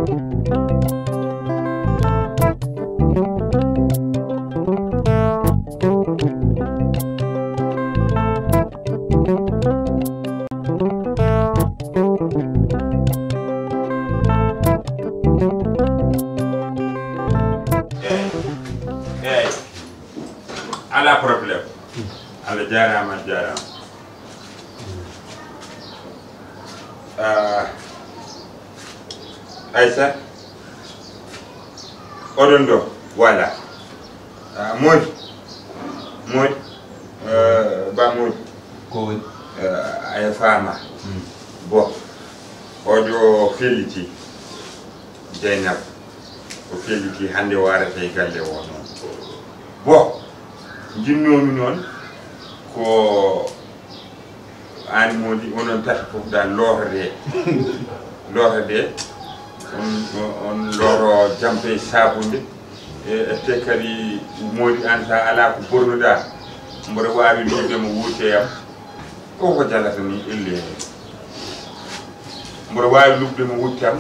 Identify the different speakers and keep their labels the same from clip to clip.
Speaker 1: ala problème ala jarama Aysaa oɗon ɗo voilà Moodi ba Moodi
Speaker 2: ko woni
Speaker 1: aya faama bon oɗo felliti Jeynab o felliti hande warata e galle o noon bon jinnomi noon ko an Moodi onon tati fof dal lootode on loro jampe sabunde te kadi Moodi an sa ala ko bornuɗa mboɗo wawi luddemo wuuteyam koko jalata ni elle mboɗo wawi luddemo wuttiyam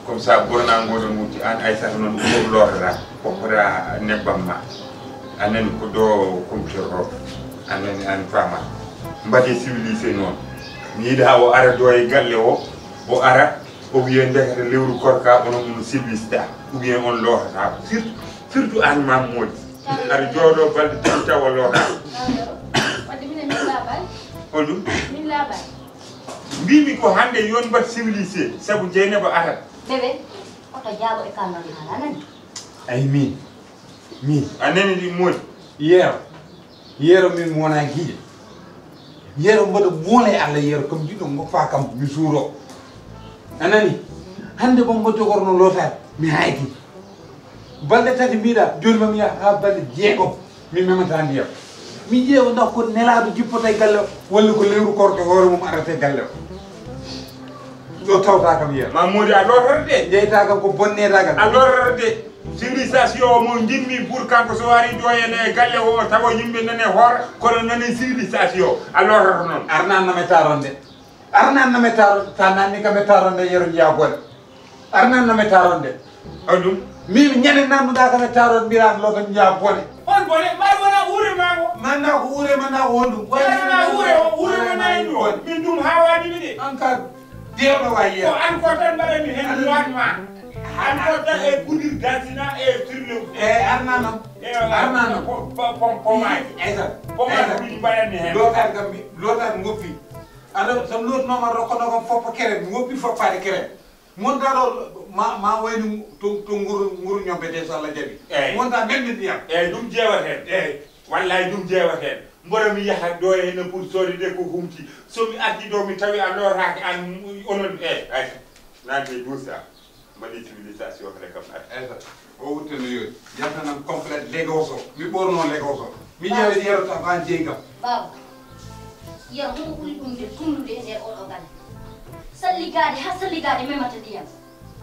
Speaker 1: comme ça borna ngoɗon wutti an Aysaa noon fof lotota poppota nebbam ma anani ko ɗo computeur o anani an fama mbaɗe civilisé noon mi yiɗa o ara ɗo e galle o ara o wiye ndekata lewru Koorka onon ɗum civilisé ou bien on lotata surtout an mam Moodi aɗa jooɗo balɗe tati tawa lota hoɗum mbimi ko hande yon mbat civilisé saabu Jeynaba arat
Speaker 3: bébé oto jaabo e kanno di hala nani
Speaker 2: ay min
Speaker 1: anani ɗi Moodi
Speaker 2: yeero min wona guiƴe yeero mbaɗa moole Allah yeero comme jiɗo goppa kam mi suuro anani hande bo mbo jogorno lotade mi haydi balɗe tati mbiɗa joni mami yaha ha balɗe jeegom min memata ndiyam mi ƴeewa ndax ko nelaɗo jippota e galle o walla ko lewru Koorka hoore mum arate galle o ɗo tawta kam yeero
Speaker 1: ma Moodi a lotorde de
Speaker 2: jeyta kam ko bonneta kam
Speaker 1: a lotorde de civilisation o mo jimmi pour kanko so wari ɗo ene galle o tawa yimɓe nane hoora kono nane civilisation a lototo noon
Speaker 2: arnanname taronde ta nanni kam e taronde yeero jiya bone arnanname taronde
Speaker 1: hoɗum
Speaker 2: mimi ñande nannuɗa kam e taronde mbira loto jiya bone
Speaker 1: on bone mbaɗ wona uure ma o
Speaker 2: manna ko uure manna ko honɗum
Speaker 1: wona uure wona en ɗo min ɗum ha waɗimi de
Speaker 2: an ka dewɗo wa yeero
Speaker 1: ko an ko tan mbaɗami hen lotma an ko tan e goudir dasina e firle
Speaker 2: arnanam
Speaker 1: pomaji pomaji ɗuɗi mbaɗanmi hen
Speaker 2: lotade goppi aɗa sam lotnoma rokkono kam foppa kere mi goppi foppade kere montaɗo ma wayno to nguru ñobbete so Allah jaaɓi monta memde ndiyam
Speaker 1: eyyi ɗum jeewaten wallay ɗum jeewaten mboɗo mi yaha ɗo henne pour sodide ko humti somi ardi ɗo mi tawi a lotaki an onon ay nante dousa mbaɗi civilisation kene kam
Speaker 2: Aysaa o wutteno yoni yaltanam complète Lagos o mi ɓorno Lagos o mi ƴeewe yeerota ko an jeyi kam
Speaker 3: baba yeero homo ɓuri ɗum de tumnude e nder oɗo galle salligade ha salligade memata ndiyam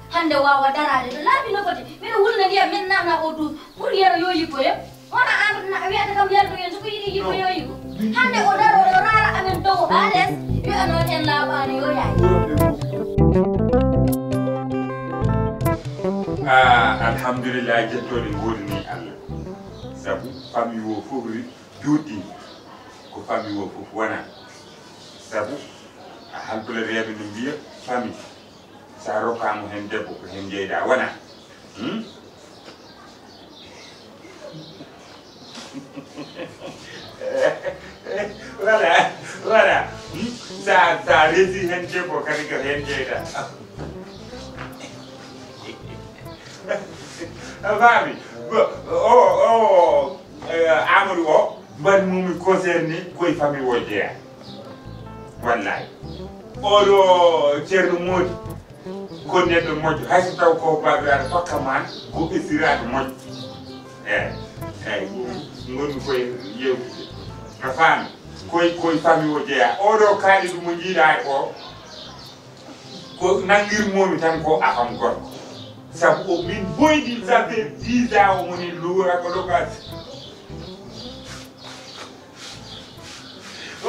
Speaker 3: hande wawa darade ɗo laaɓi no foti miɗo wulna ndiyam min namna o duus pour yeero yo yippoyo wona an wiyata kam yerdo yen soko yiɗi yippo yo yippo hande o daro o rara amen dow ha less wiya noon en laaɓani yo yaay
Speaker 1: alhamdulillah jettode godini Allah sabu famille o fof juuɗɗi ko famille o fof wona sabu halpulareɓe no mbiya famille sa rokkama hen debbo ko hen jeyɗa wona voilà sa resi hen debbo kadi ko hen jeyɗa fami Amadou o mbanmumi concerné koye famille o jeeya wallahi oɗo ceerno Moodi ko neɗɗo moƴƴo hayso taw ko baɓe aɗa fakka man ko ɓesirade moƴƴo eyyi gonmi koye yewtude a faami koye famille o jeeya oɗo kaali ɗum mo jiiɗa ko nanguirmomi tan ko afam gorko sabu o min boydi ça fait 10 ans omoni luura ko location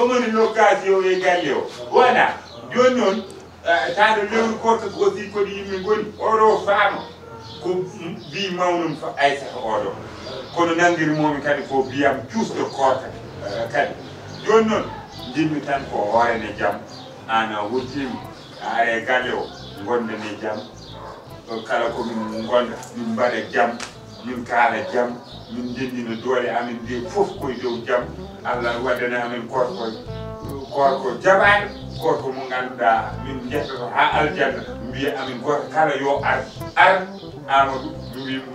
Speaker 1: omoni location e galle o wona joni noon taade lewru Koorka aussi ko yimɓe ngoni oɗo faama ko bi mawnum fa Aysaa oɗo kono nangiri momi kadi ko biyam cuusɗo Koorka kadi joni noon jinmi tan ko hoorene jaam an a wurtima a are galle o gonden e jaam kala ko min gonda min mbaɗa jaam min kaala jaam min jendina doole amin nde fof koye dow jaam Allah waɗana amin korko jaɓaɗo korko mo ganduɗa min jettoto ha aljanna mbiya amin goto kala yo ar Amadou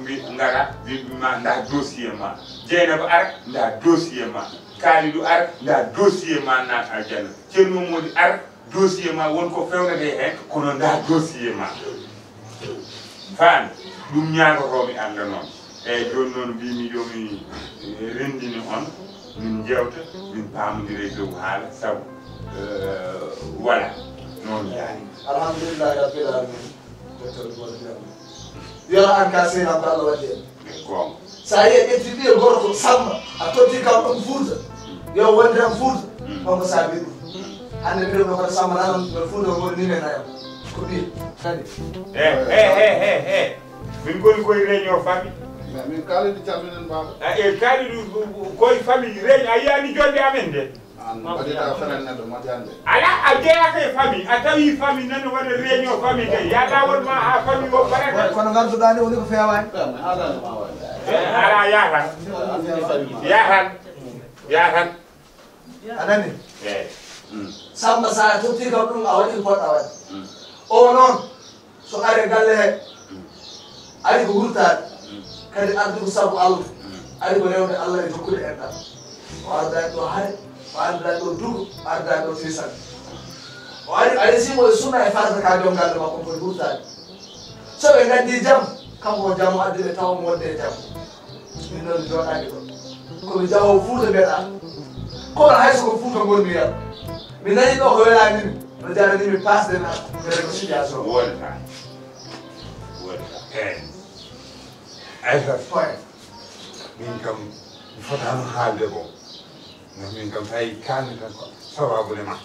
Speaker 1: mbi ngara mbima nda dossier ma Dieynaba ar nda dossier ma Kalidou ar nda dossier ma nat aljanna Ceerno Modi ar dossier ma wonko fewnete hen kono nda dossier ma faami ɗum ñagotomi anda noon eyyi joni noon mbimi yomi rendini on min jewta min pamodire dow haala saabu voilà noon yaani
Speaker 4: alhamdulillahi rabbil alamin Yoro an ka sena ko Allah waɗi en
Speaker 1: gonga
Speaker 4: sa yi ƴetti ɓiye gorko Samba a totti kam ɗum Fuuta yo wonde am Fuuta onko saabi ɗum hande mbiɗo ɗo koto Samba nanon no Fuuta woni ni men ayam ko ɓiye kadi
Speaker 1: min goni koye réunion famille
Speaker 5: min Kalidou calminen baba
Speaker 1: e Kalidou koye famille réunion a yiyani jonde amen de
Speaker 5: an waɗita fenen neɗɗo moƴƴande
Speaker 1: ala a jeyaka e famille a tawi famille nana waɗa réunion famille kay ya lawol ma ha famille o parata
Speaker 4: kono ganduɗa ni woni ko fewani
Speaker 5: halanema waɗi
Speaker 1: ala yatan
Speaker 4: anani
Speaker 1: eyyi
Speaker 4: Samba sa totti kam ɗum a waɗi ko poɗɗa waɗi o noon so ari galle he ari ko wurtade kadi ardi ko sabu Allah ari ko rewde Allah e jokkude enɗam o ardani ɗo hare o ardani ɗo dugo o ardani ɗo fisande o ari simo e sunna e farata ka joom galle makko koye wurtade so ɓe gandi jaam kanko ko jaam o addi ɓe tawa mo wonde e jaam min noon joɗani ɗo komi jahowo Fuuta mbiyeɗa kono hayso ko Fuuta gonmi yam mi nani ɗo ko welanimi no jaranimi pasde mi ko situation
Speaker 1: wonata eyyi Aysaa
Speaker 4: point
Speaker 2: min kam mi fotano haalde bon gam min kam tawi kalmi tan ko sababude ma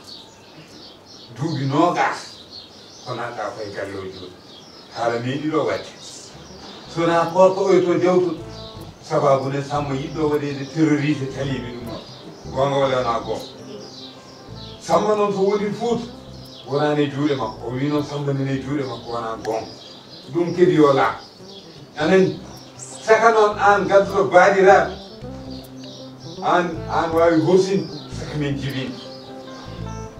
Speaker 2: duuɓi nogas ko nanɗa koye galle o jooɗi haala meeɗi ɗo wadde sona Koorka oy to jewtuɗo sababude Samba yiɗɗo waɗede terroriste taliɓe ɗum ɗon gonga walla wona gonga Samba noon to woni Fuuta wonani e juuɗe makko o wi noon Samba nene e juuɗe makko wona gonga ɗum kadi yo laaɓ anani saka noon an gadduɗo baɗiraɓe an wawi horsinde saka min jibini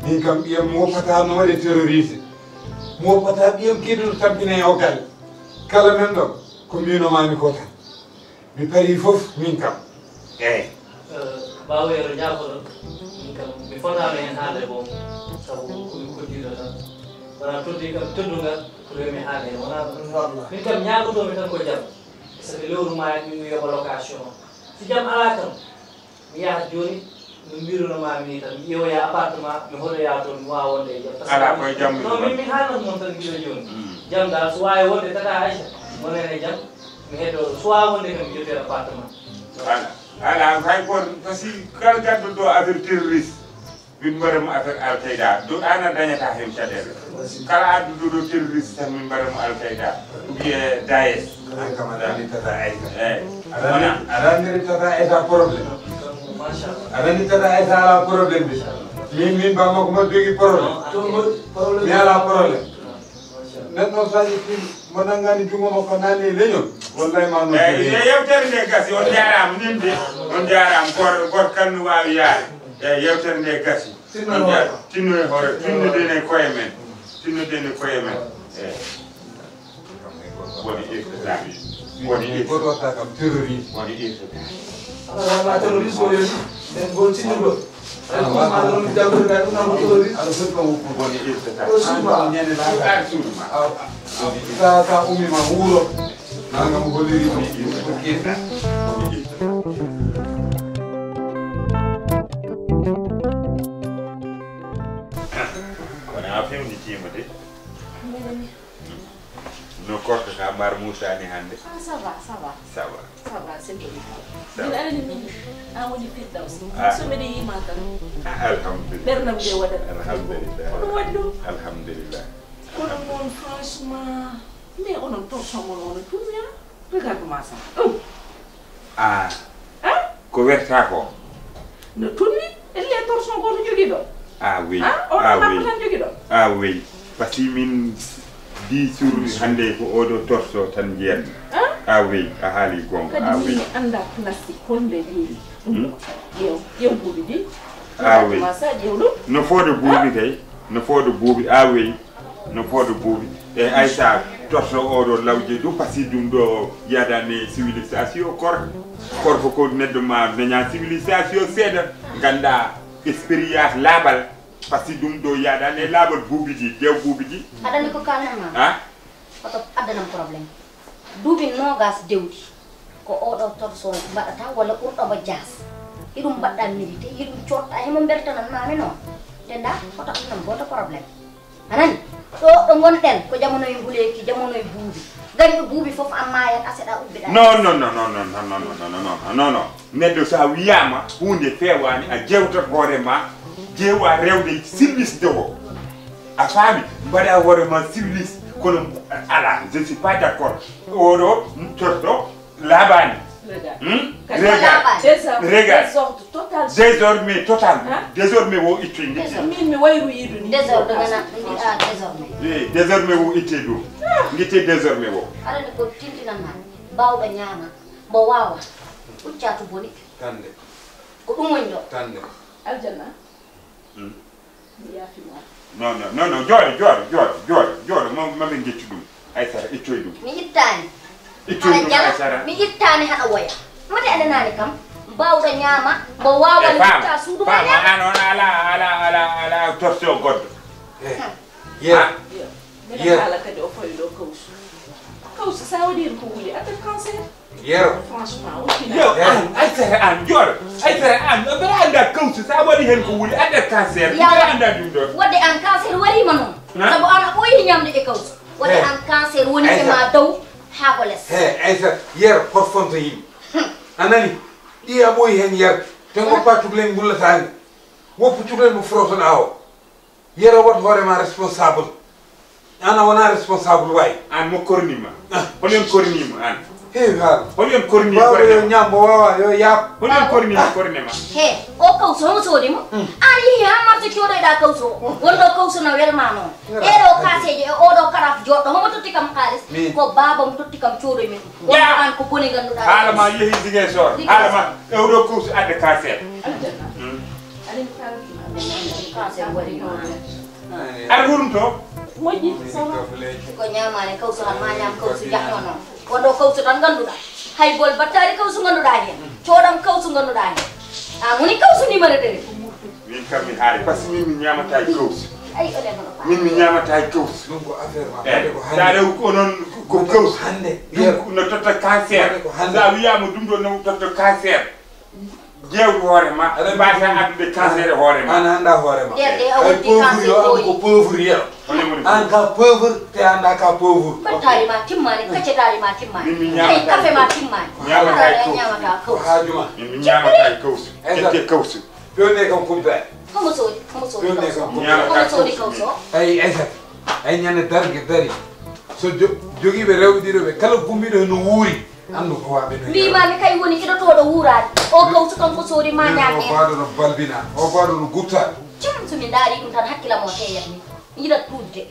Speaker 2: min kam ɓiyam mi woppata no waɗe terroriste mi woppata ɓiyam keduɗo tampina e o galle kala men ɗon ko mbinomami ko tan mi pari foof min kam eyyi
Speaker 6: bawero jafoɗo min kam mi fotano hen haalde boom saabu komi koddiɗo tan wona toddi kam toddugal ko rewmi haalde hen wona min kam ñagotomi tan ko jaam sabi lewru ma min mi yoɓa location si jaam ala kam mi yahat joni no mbirunomami ni tan mi ƴeewoya appartement mi hoɗoya toon mi wawa wonde e jaam
Speaker 1: ala koye jaam
Speaker 6: non min mi haalnat moon tan mbiɗo joni jaam dal so wawi wonde tata Aysaa monen e jaam mi heddo so wawi wonde kam mi jottoy appartement
Speaker 1: ala hay goto par ce que kala gadduɗo affaire terroriste min mbaɗamo affaire Al-Qaïda ɗo an a dañata hen caɗele kala adduɗo ɗo terroriste tan min mbaɗamo Al-Qaïda wiye Daesh
Speaker 2: an kam aɗa andi tata Aysaa
Speaker 1: eyyi
Speaker 2: aɗa andiri tata Aysaa probléme
Speaker 6: machallah
Speaker 2: aɗa andi tata Aysaa ala probléme de min bammakko mbaɗa jogui probléme mi ala probléme neɗɗo sa ƴetti mo nanggani jungo makko nani e leñol wallahi ma
Speaker 1: yewtere nde gasi on jarama ninde on jarama goto kalno wawi yaade eyyi yewtere nde gasi tinno e hoore tinnoden e koye men eyyi woni irtotaki
Speaker 2: goto watta kam terroriste
Speaker 1: woni irtotaki
Speaker 4: ma terroriste o yoni en gontinirɗo maɗa ɗum jaggoɗa ɗum namo terroriste
Speaker 2: aɗa foti kam woppu
Speaker 1: woni irtotaki
Speaker 4: o suuma
Speaker 2: ñande
Speaker 1: ar suuduma
Speaker 2: sa ummima wuuro nangam holliri ko kirta
Speaker 1: wona fewnitima de no Koorka ka mbar musani hande
Speaker 7: Ça va, ça va.
Speaker 1: ça va
Speaker 7: Ça va, c'est bon.
Speaker 1: Ça va.
Speaker 7: Min alani min an woni Firdaus.
Speaker 1: Ah.
Speaker 7: So mede yima tan.
Speaker 1: alhamdulillah
Speaker 7: Bernam de wada.
Speaker 1: alhamdulillah
Speaker 7: Oɗum waɗi ɗum.
Speaker 1: alhamdulillah
Speaker 7: On franchement, mais on a torchon, on a tout bien. Regarde-moi ça.
Speaker 1: Ah.
Speaker 7: Hein?
Speaker 1: Couverta ko.
Speaker 7: Ne tourne, elle est torchon qu'on a dit.
Speaker 1: Ah oui.
Speaker 7: Hein? On a pas dit.
Speaker 1: Ah oui. Parce que min 10 jours hande ko odo torso tan jeet. Ah oui, a haali gonga. Ah oui.
Speaker 7: Kadi anda plastique honde di. Yow buubi di.
Speaker 1: Ah oui.
Speaker 7: No
Speaker 1: fodo buubi kay. No fodo buubi. Ah oui. No fodo buubi. E Aysaa torso odo lawje du pasi dum do yadane civilisation korko ko neddo ma daña civilisation seeda ganda expérience labal pasi dum do yadane labal buubi ji dew buubi ji
Speaker 3: adani ko kanama
Speaker 1: ha
Speaker 3: oto adana problème duubi nogas dewdi ko odo torso badata wala urdo ba jas idum badda milité idum ciota hemo bertanan mame non denda oto adana boto problème anani do gonten ko jamono e buleki jamono e buubi gari buubi fof amma ya aseda ubbida non neddo sa wiyama hunde fewani a jewta horema jewa rewde service dewo a fami bada horema service kono ala je suis pas d'accord oro torto labani regarde désormais wo itti
Speaker 7: min mi wayru yidu ni
Speaker 1: désormais wo itti do ngite désormais wo
Speaker 3: ala ni ko tintina ma bawba nyama bo wawa uccatu boni
Speaker 2: tande
Speaker 3: ko dum wonjo
Speaker 2: tande
Speaker 7: aljanna ya fi mo
Speaker 1: non jor ma min gettu dum Aysaa ittoy dum
Speaker 3: mi ittani
Speaker 1: Aysaa
Speaker 3: mi ittani hada waya mate adanani kam bawda nyama bo wawa ni ta sudu ma ala torso goddo
Speaker 7: Mira ala kadi o foy do kawsu. Kawsu sa wadi ko wuli ata cancer.
Speaker 2: Yoro.
Speaker 7: Franchement,
Speaker 1: yo Aysaa jor bara anda kawsu sa wadi hen ko wuli anda cancer ya anda dum do
Speaker 3: wadde an cancer wari ma non sabu ana boyi nyamde e kawsu wadde an cancer woni e ma daw ha ko les
Speaker 2: Aysaa yero ko fonto yim anani iya boy hen yer te ngo patu len gulla tani wopu tulen mo froton awo yero wat horema responsable ana wana responsable way
Speaker 1: an mo kornima holen kornima an
Speaker 2: hal
Speaker 1: holen kornima
Speaker 2: bawo yo nyambo wawa yo yap
Speaker 1: holen kornima
Speaker 3: he o kawsu mo sodi mo ani ha marti kyodo da kawsu wondo kawsu na welma non ero kaseje e odo karaf joddo mo totti kam kalis ko baba mo totti kam chodo min wondo an ko boni ganduda
Speaker 1: hala ma yehi dige sor hala ma euro kawsu adde cancer
Speaker 7: aljanna. Alin cancer wari no.
Speaker 1: ar hurunto
Speaker 7: Moji sama.
Speaker 3: ko nyamane kawsu han ma nyam kawsu jahmono wondo kawsu tan ganduda hay bol battari kawsu ganduda hen chodam kawsu ganduda hen muni kawsu ni marade
Speaker 1: min kam mi haari parce que min nyamata kawsu
Speaker 3: ay ole no
Speaker 1: min nyamata kawsu
Speaker 2: dum ko affaire ma hande ko
Speaker 1: dare ko non ko kawsu
Speaker 2: hande
Speaker 1: no totta cancer sa wiyama dum do no totta cancer jew horema baata adde cancer horema
Speaker 2: ana anda horema
Speaker 3: Dede a wodi cancer
Speaker 2: ko pauvre yero an ka pauvre te anda ka pauvre
Speaker 3: battari ma timmani kacce tari ma timmani
Speaker 1: Min
Speaker 3: ay kafe ma timmani
Speaker 1: nyamata
Speaker 3: kawsu
Speaker 2: hajuma
Speaker 1: min nyamata kawsu kete kawsu
Speaker 2: yonne kam kumpa
Speaker 3: homo sodi kawsu
Speaker 1: nyamata
Speaker 3: homo sodi kawsu
Speaker 2: ay Aysaa ay nyane darge dari so jogi be rewdiro be kala gummido no wuri andu ko wabe no
Speaker 3: mbima mi kay woni ido to do wurade o kawsu kanko sodi ma nyaake
Speaker 2: o bado no balbina o bado no gutta
Speaker 3: cim sumi dari dum tan hakkila mo teyat ni yida tudde